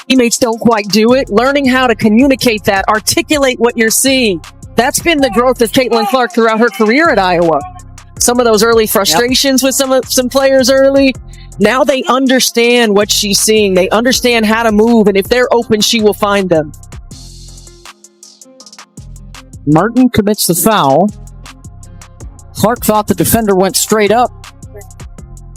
teammates don't quite do it. Learning how to communicate that, articulate what you're seeing. That's been the growth of Caitlin Clark throughout her career at Iowa. Some of those early frustrations with some players early. Now they understand what she's seeing. They understand how to move, and if they're open, she will find them. Martin commits the foul. Clark thought the defender went straight up.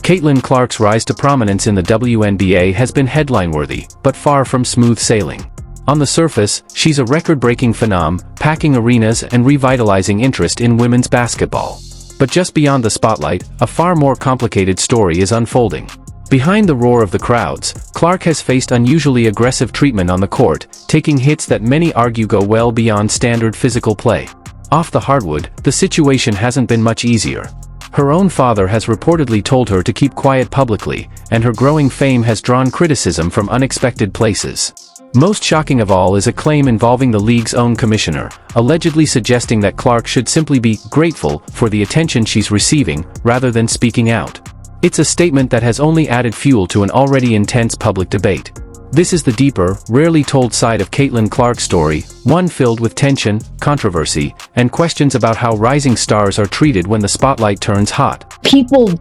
Caitlin Clark's rise to prominence in the WNBA has been headline-worthy, but far from smooth sailing. On the surface, she's a record-breaking phenom, packing arenas and revitalizing interest in women's basketball. But just beyond the spotlight, a far more complicated story is unfolding. Behind the roar of the crowds, Clark has faced unusually aggressive treatment on the court, taking hits that many argue go well beyond standard physical play. Off the hardwood, the situation hasn't been much easier. Her own father has reportedly told her to keep quiet publicly, and her growing fame has drawn criticism from unexpected places. Most shocking of all is a claim involving the league's own commissioner, allegedly suggesting that Clark should simply be grateful for the attention she's receiving, rather than speaking out. It's a statement that has only added fuel to an already intense public debate. This is the deeper, rarely told side of Caitlin Clark's story, one filled with tension, controversy, and questions about how rising stars are treated when the spotlight turns hot. People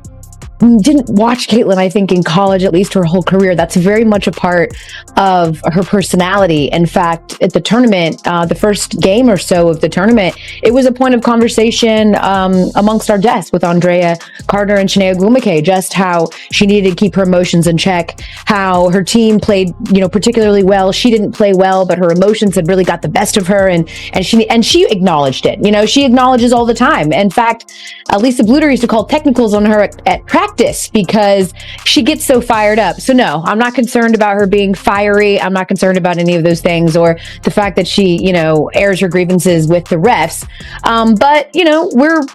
didn't watch Caitlin, I think, in college, at least her whole career. That's very much a part of her personality. In fact, at the tournament, the first game or so of the tournament, it was a point of conversation amongst our guests with Andrea Carter and Shania Glumake, just how she needed to keep her emotions in check, how her team played, particularly well. She didn't play well, but her emotions had really got the best of her, and she acknowledged it. She acknowledges all the time. In fact, Lisa Bluter used to call technicals on her at practice because she gets so fired up. So no, I'm not concerned about her being fiery. I'm not concerned about any of those things, or the fact that she, airs her grievances with the refs. But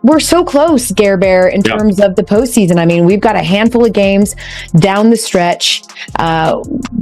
we're so close, Gare Bear, in terms of the postseason. I mean, we've got a handful of games down the stretch.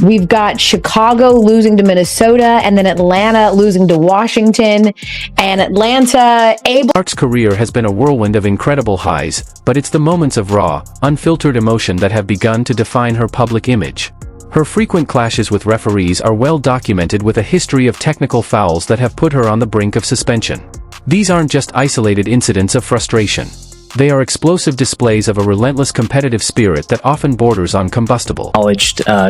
We've got Chicago losing to Minnesota, and then Atlanta losing to Washington, and Atlanta Clark's career has been a whirlwind of incredible highs, but it's the moments of raw, unfiltered emotion that have begun to define her public image. Her frequent clashes with referees are well documented, with a history of technical fouls that have put her on the brink of suspension. These aren't just isolated incidents of frustration. They are explosive displays of a relentless competitive spirit that often borders on combustible.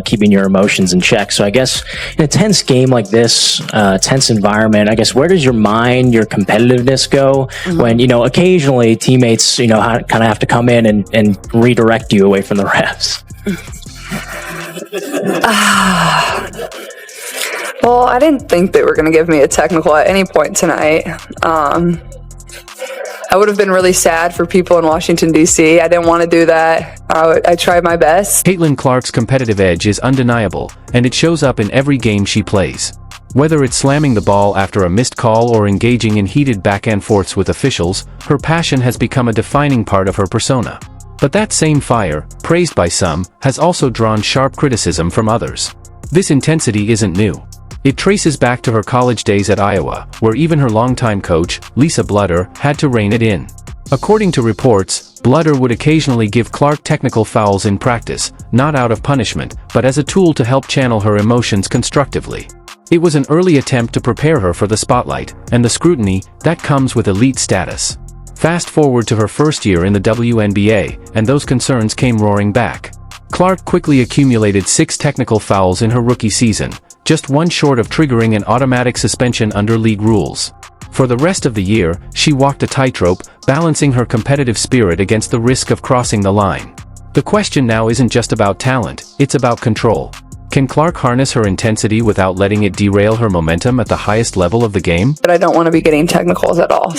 Keeping your emotions in check. So I guess in a tense game like this, tense environment, I guess where does your mind, your competitiveness go when, occasionally teammates, kind of have to come in and redirect you away from the refs? Well, I didn't think they were going to give me a technical at any point tonight. I would have been really sad for people in Washington, D.C. I didn't want to do that. I tried my best. Caitlin Clark's competitive edge is undeniable, and it shows up in every game she plays. Whether it's slamming the ball after a missed call or engaging in heated back-and-forths with officials, her passion has become a defining part of her persona. But that same fire, praised by some, has also drawn sharp criticism from others. This intensity isn't new. It traces back to her college days at Iowa, where even her longtime coach, Lisa Bluter, had to rein it in. According to reports, Bluter would occasionally give Clark technical fouls in practice, not out of punishment, but as a tool to help channel her emotions constructively. It was an early attempt to prepare her for the spotlight, and the scrutiny that comes with elite status. Fast forward to her first year in the WNBA, and those concerns came roaring back. Clark quickly accumulated 6 technical fouls in her rookie season, just one short of triggering an automatic suspension under league rules. For the rest of the year, she walked a tightrope, balancing her competitive spirit against the risk of crossing the line. The question now isn't just about talent, it's about control. Can Clark harness her intensity without letting it derail her momentum at the highest level of the game? But I don't want to be getting technicals at all,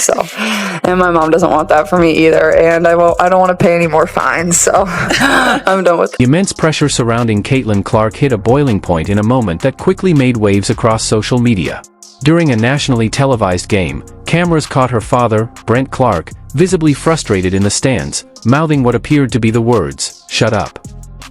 and my mom doesn't want that for me either, and I don't want to pay any more fines, so I'm done with it. The immense pressure surrounding Caitlin Clark hit a boiling point in a moment that quickly made waves across social media. During a nationally televised game, cameras caught her father, Brent Clark, visibly frustrated in the stands, mouthing what appeared to be the words, "Shut up."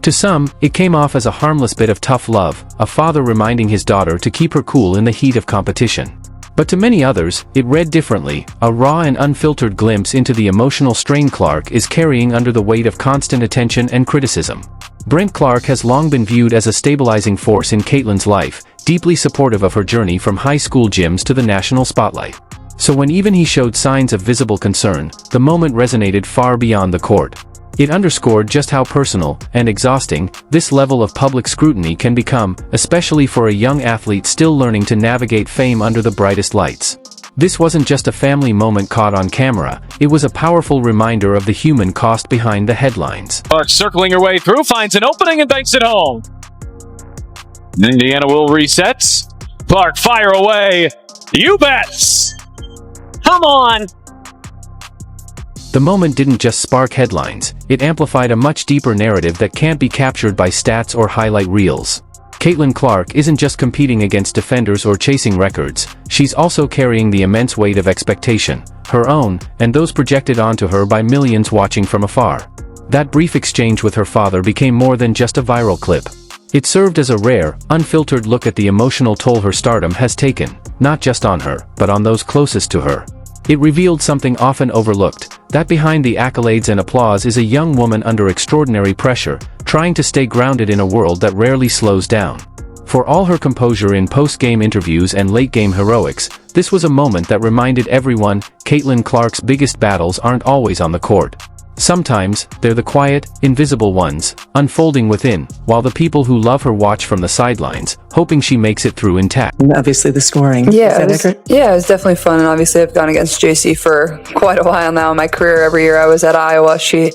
To some, it came off as a harmless bit of tough love, a father reminding his daughter to keep her cool in the heat of competition. But to many others, it read differently, a raw and unfiltered glimpse into the emotional strain Clark is carrying under the weight of constant attention and criticism. Brent Clark has long been viewed as a stabilizing force in Caitlin's life, deeply supportive of her journey from high school gyms to the national spotlight. So when even he showed signs of visible concern, the moment resonated far beyond the court. It underscored just how personal and exhausting this level of public scrutiny can become, especially for a young athlete still learning to navigate fame under the brightest lights. This wasn't just a family moment caught on camera, it was a powerful reminder of the human cost behind the headlines. Clark circling her way through, finds an opening and banks it home. Indiana will reset. Clark fire away. You bets! Come on! The moment didn't just spark headlines, it amplified a much deeper narrative that can't be captured by stats or highlight reels. Caitlin Clark isn't just competing against defenders or chasing records, she's also carrying the immense weight of expectation, her own, and those projected onto her by millions watching from afar. That brief exchange with her father became more than just a viral clip. It served as a rare, unfiltered look at the emotional toll her stardom has taken, not just on her, but on those closest to her. It revealed something often overlooked, that behind the accolades and applause is a young woman under extraordinary pressure, trying to stay grounded in a world that rarely slows down. For all her composure in post-game interviews and late-game heroics, this was a moment that reminded everyone, Caitlin Clark's biggest battles aren't always on the court. Sometimes, they're the quiet, invisible ones, unfolding within, while the people who love her watch from the sidelines, hoping she makes it through intact. Obviously the scoring. Yeah, Is that accurate? it was definitely fun, and obviously I've gone against JC for quite a while now in my career. Every year I was at Iowa, she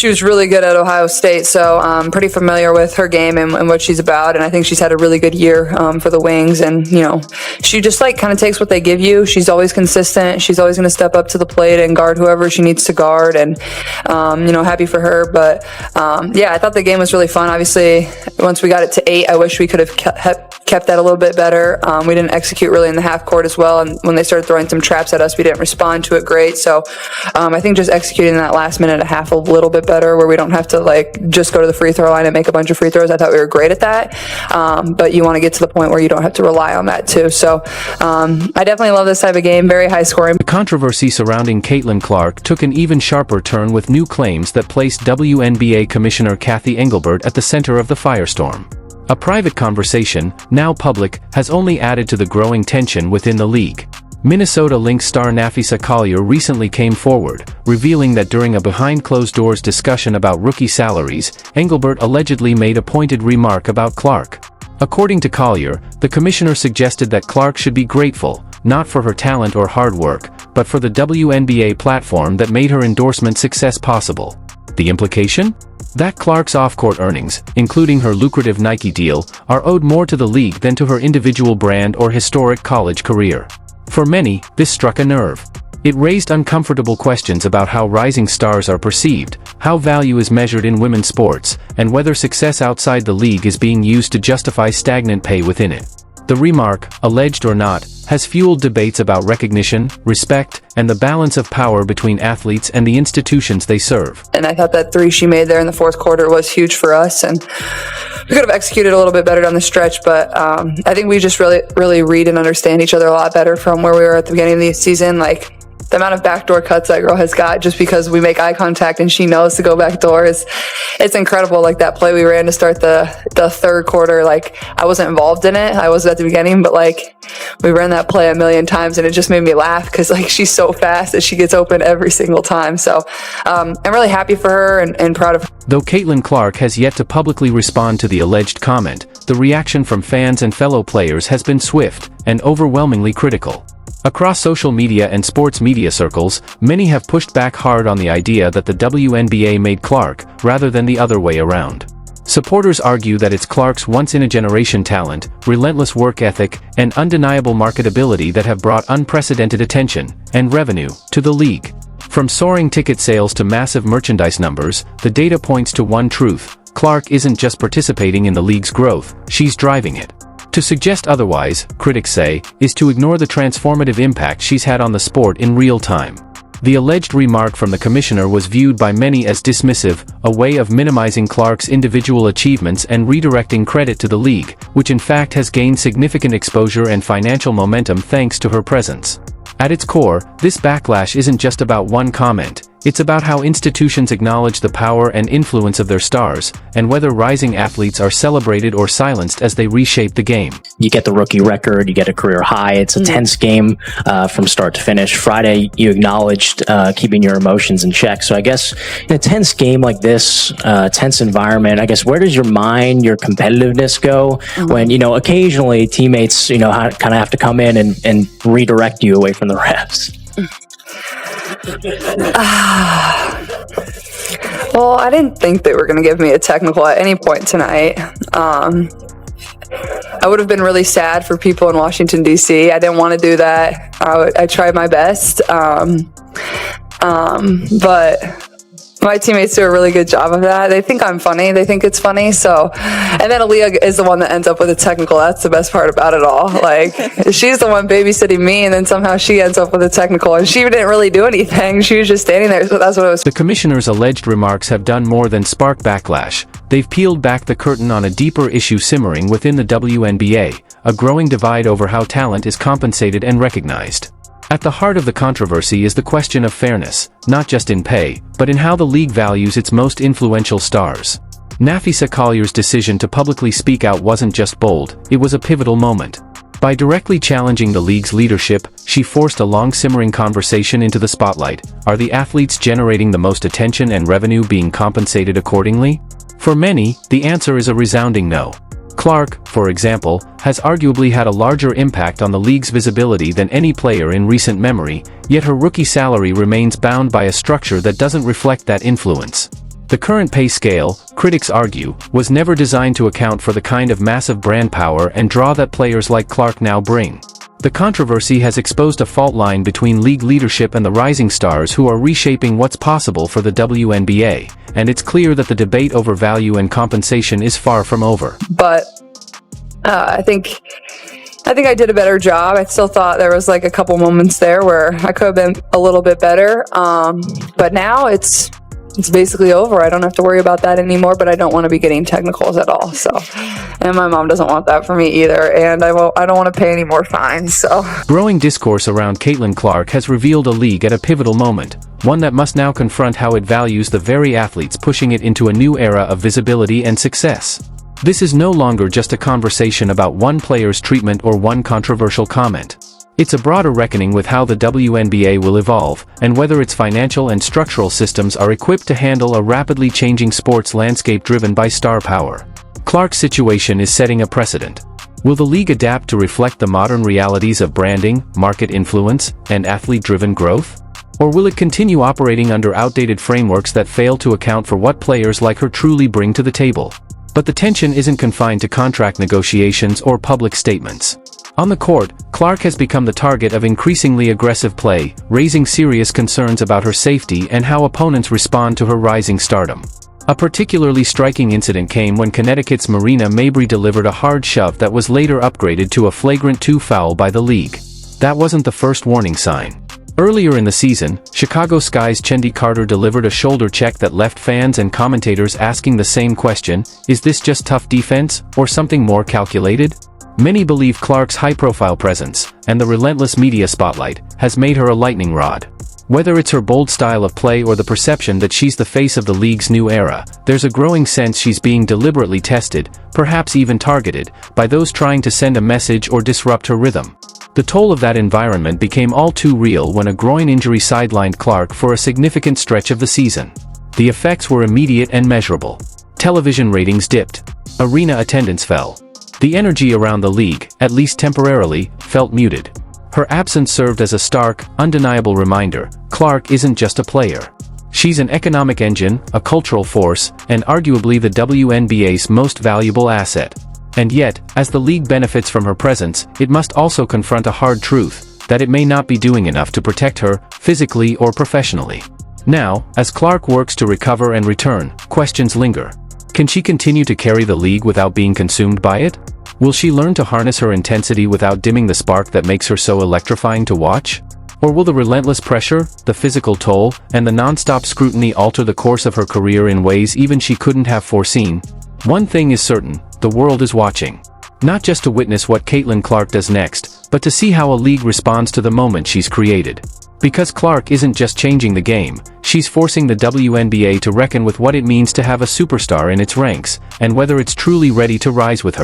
was really good at Ohio State, so I'm pretty familiar with her game and what she's about, and I think she's had a really good year for the Wings, and she just kind of takes what they give you. She's always consistent. She's always going to step up to the plate and guard whoever she needs to guard, and happy for her. But I thought the game was really fun. Obviously, once we got it to 8, I wish we could have kept that a little bit better. We didn't execute really in the half court as well, and when they started throwing some traps at us, we didn't respond to it great. So I think just executing that last minute and a half a little bit better, where we don't have to just go to the free throw line and make a bunch of free throws. I thought we were great at that, but you want to get to the point where you don't have to rely on that too. So I definitely love this type of game. Very high scoring. The controversy surrounding Caitlin Clark took an even sharper turn with new claims that placed WNBA Commissioner Cathy Engelbert at the center of the firestorm. A private conversation, now public, has only added to the growing tension within the league. Minnesota Lynx star Nafisa Collier recently came forward, revealing that during a behind-closed-doors discussion about rookie salaries, Engelbert allegedly made a pointed remark about Clark. According to Collier, the commissioner suggested that Clark should be grateful, not for her talent or hard work, but for the WNBA platform that made her endorsement success possible. The implication? That Clark's off-court earnings, including her lucrative Nike deal, are owed more to the league than to her individual brand or historic college career. For many, this struck a nerve. It raised uncomfortable questions about how rising stars are perceived, how value is measured in women's sports, and whether success outside the league is being used to justify stagnant pay within it. The remark, alleged or not, has fueled debates about recognition, respect, and the balance of power between athletes and the institutions they serve. And I thought that 3 she made there in the fourth quarter was huge for us, and we could have executed a little bit better down the stretch, but I think we just really read and understand each other a lot better from where we were at the beginning of the season. The amount of backdoor cuts that girl has got just because we make eye contact and she knows to go backdoor it's incredible. That play we ran to start the third quarter, I wasn't involved in it. I was at the beginning, but we ran that play a million times and it just made me laugh because she's so fast that she gets open every single time. So I'm really happy for her and proud of her. Though Caitlin Clark has yet to publicly respond to the alleged comment, the reaction from fans and fellow players has been swift and overwhelmingly critical. Across social media and sports media circles, many have pushed back hard on the idea that the WNBA made Clark, rather than the other way around. Supporters argue that it's Clark's once-in-a-generation talent, relentless work ethic, and undeniable marketability that have brought unprecedented attention and revenue to the league. From soaring ticket sales to massive merchandise numbers, the data points to one truth: Clark isn't just participating in the league's growth, she's driving it. To suggest otherwise, critics say, is to ignore the transformative impact she's had on the sport in real time. The alleged remark from the commissioner was viewed by many as dismissive, a way of minimizing Clark's individual achievements and redirecting credit to the league, which in fact has gained significant exposure and financial momentum thanks to her presence. At its core, this backlash isn't just about one comment, It's about how institutions acknowledge the power and influence of their stars, and whether rising athletes are celebrated or silenced as they reshape the game. You get the rookie record, you get a career high. It's a tense game from start to finish. Friday, you acknowledged keeping your emotions in check. So I guess in a tense game like this, tense environment, I guess where does your mind, your competitiveness go when, occasionally teammates, kind of have to come in and redirect you away from the refs? Well, I didn't think they were going to give me a technical at any point tonight. I would have been really sad for people in Washington, D.C. I didn't want to do that. I tried my best. But my teammates do a really good job of that. They think I'm funny. They think it's funny. So, and then Aaliyah is the one that ends up with a technical. That's the best part about it all. Like, she's the one babysitting me, and then somehow she ends up with a technical, and she didn't really do anything. She was just standing there. So that's what it was. The commissioner's alleged remarks have done more than spark backlash. They've peeled back the curtain on a deeper issue simmering within the WNBA, a growing divide over how talent is compensated and recognized. At the heart of the controversy is the question of fairness, not just in pay, but in how the league values its most influential stars. Nafisa Collier's decision to publicly speak out wasn't just bold, it was a pivotal moment. By directly challenging the league's leadership, she forced a long-simmering conversation into the spotlight. Are the athletes generating the most attention and revenue being compensated accordingly? For many, the answer is a resounding no. Clark, for example, has arguably had a larger impact on the league's visibility than any player in recent memory, yet her rookie salary remains bound by a structure that doesn't reflect that influence. The current pay scale, critics argue, was never designed to account for the kind of massive brand power and draw that players like Clark now bring. The controversy has exposed a fault line between league leadership and the rising stars who are reshaping what's possible for the WNBA, and it's clear that the debate over value and compensation is far from over. But I think I did a better job. I still thought there was like a couple moments there where I could have been a little bit better. But now it's basically over. I don't have to worry about that anymore, but I don't want to be getting technicals at all. So, and my mom doesn't want that for me either. And I don't want to pay any more fines. So, growing discourse around Caitlin Clark has revealed a league at a pivotal moment, one that must now confront how it values the very athletes pushing it into a new era of visibility and success. This is no longer just a conversation about one player's treatment or one controversial comment. It's a broader reckoning with how the WNBA will evolve, and whether its financial and structural systems are equipped to handle a rapidly changing sports landscape driven by star power. Clark's situation is setting a precedent. Will the league adapt to reflect the modern realities of branding, market influence, and athlete-driven growth? Or will it continue operating under outdated frameworks that fail to account for what players like her truly bring to the table? But the tension isn't confined to contract negotiations or public statements. On the court, Clark has become the target of increasingly aggressive play, raising serious concerns about her safety and how opponents respond to her rising stardom. A particularly striking incident came when Connecticut's Marina Mabrey delivered a hard shove that was later upgraded to a flagrant 2 foul by the league. That wasn't the first warning sign. Earlier in the season, Chicago Sky's Chendi Carter delivered a shoulder check that left fans and commentators asking the same question: is this just tough defense, or something more calculated? Many believe Clark's high-profile presence, and the relentless media spotlight, has made her a lightning rod. Whether it's her bold style of play or the perception that she's the face of the league's new era, there's a growing sense she's being deliberately tested, perhaps even targeted, by those trying to send a message or disrupt her rhythm. The toll of that environment became all too real when a groin injury sidelined Clark for a significant stretch of the season. The effects were immediate and measurable. Television ratings dipped. Arena attendance fell. The energy around the league, at least temporarily, felt muted. Her absence served as a stark, undeniable reminder: Clark isn't just a player. She's an economic engine, a cultural force, and arguably the WNBA's most valuable asset. And yet, as the league benefits from her presence, it must also confront a hard truth: that it may not be doing enough to protect her, physically or professionally. Now, as Clark works to recover and return, questions linger. Can she continue to carry the league without being consumed by it? Will she learn to harness her intensity without dimming the spark that makes her so electrifying to watch? Or will the relentless pressure, the physical toll, and the non-stop scrutiny alter the course of her career in ways even she couldn't have foreseen? One thing is certain: the world is watching. Not just to witness what Caitlin Clark does next, but to see how a league responds to the moment she's created. Because Clark isn't just changing the game, she's forcing the WNBA to reckon with what it means to have a superstar in its ranks, and whether it's truly ready to rise with her.